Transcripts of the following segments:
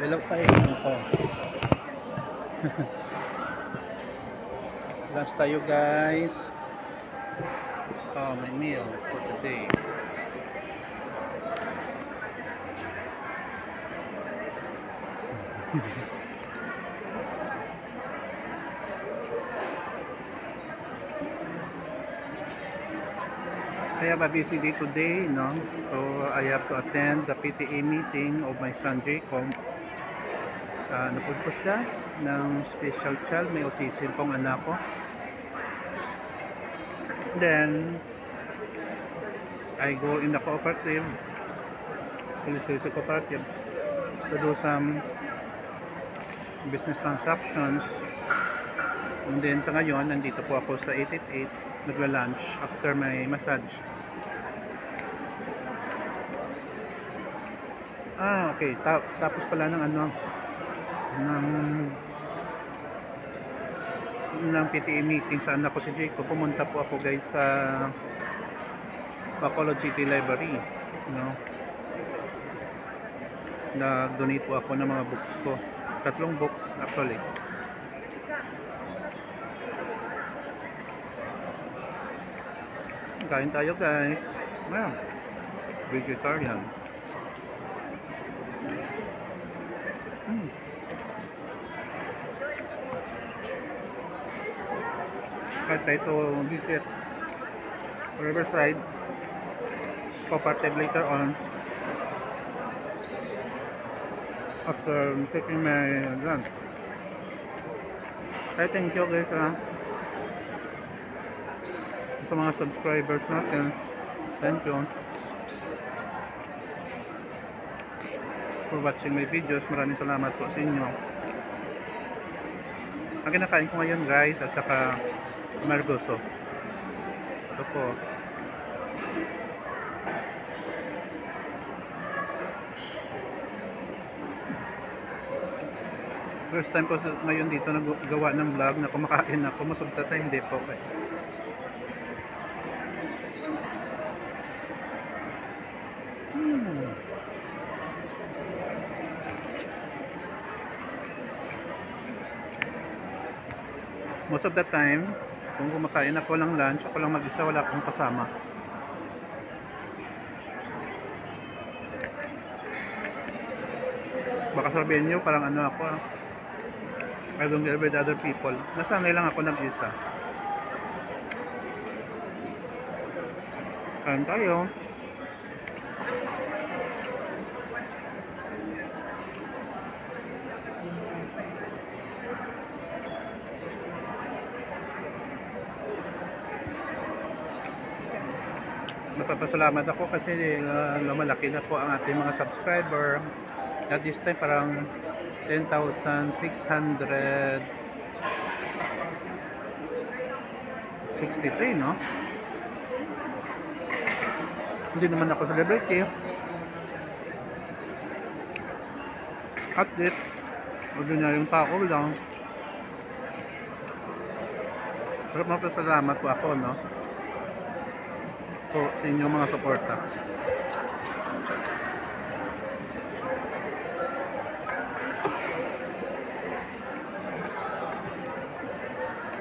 Hello kayo ko. Lunch tayo guys. My meal for today. I have a busy day today, no? So I have to attend the PTA meeting of my son Jacob. Napunta siya ng special child, may autism pong anak ko. Then I go in the cooperative, police station cooperative, to do some business transactions. And then sa ngayon, nandito po ako sa 888, nagla-lunch after my massage. Okay. Tapos pala ng ng PTA meeting sa anak ko si Jacob, pumunta po ako guys sa Bacolod City Library, no? Nag-donate po ako ng mga books ko, 3 books actually. Kain tayo guys. Vegetarian. I try to visit Riverside cooperative later on after taking my lunch. I thank you guys sa mga subscribers natin. Thank you for watching my videos. Maraming salamat po sa inyo. Ang kinakain ko ngayon guys at saka margoso. Ito po. First time ko ngayon dito nagawa ng vlog na kumakain ako. Most of the time hindi po. Most of the time, kung kumakain ako ng lunch, ako lang mag-isa, wala akong kasama. Baka sabihin nyo, parang ano ako, I don't get with other people. Nasanay lang ako nag-isa. Kain tayo. Napapasalamat ako kasi lumalaki na po ang ating mga subscriber. At this time parang 10,663, no? Hindi naman ako celebrity. At least ordinaryong tao lang. Pero mapasalamat po ako, no? Po sa inyong mga suporta.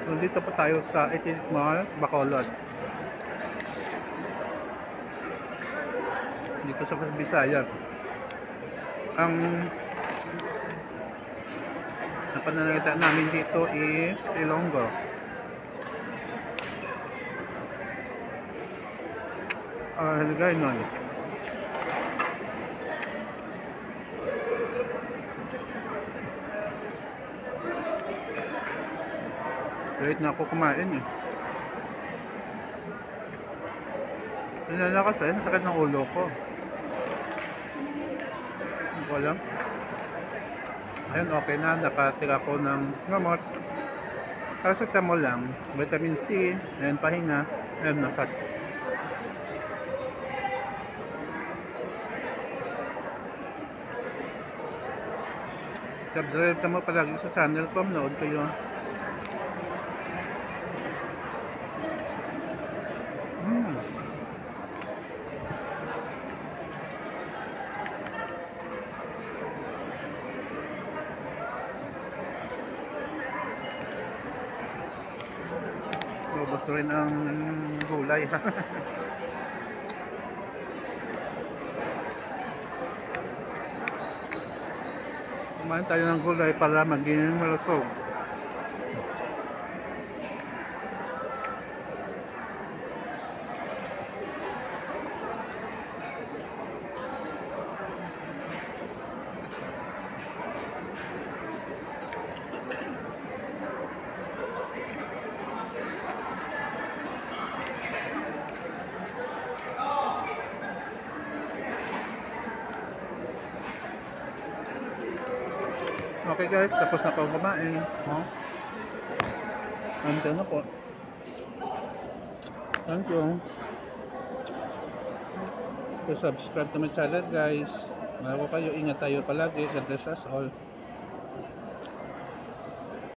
So, dito po tayo sa 88 Mall, Bacolod. Dito sa Visayas. Ang napananalita namin dito is Ilonggo. Gaynon. Late na ako kumain eh. Nalala kasi, sakit ng ulo ko. Hindi ko alam. Ayun, okay na. Nakatika ko ng gamot. Paracetamol lang. Vitamin C. And pahinga. And massage. Subscribe ka mo palagi sa channel ko, nood kayo. ubos na rin ang gulay. Kumain tayo ng gulay para maging malusog. Okay guys, tapos na po kumain. Oh. Nandiyan na po. Thank you. Subscribe to my channel guys. Mahal ko kayo. Ingat tayo palagi. God bless us all.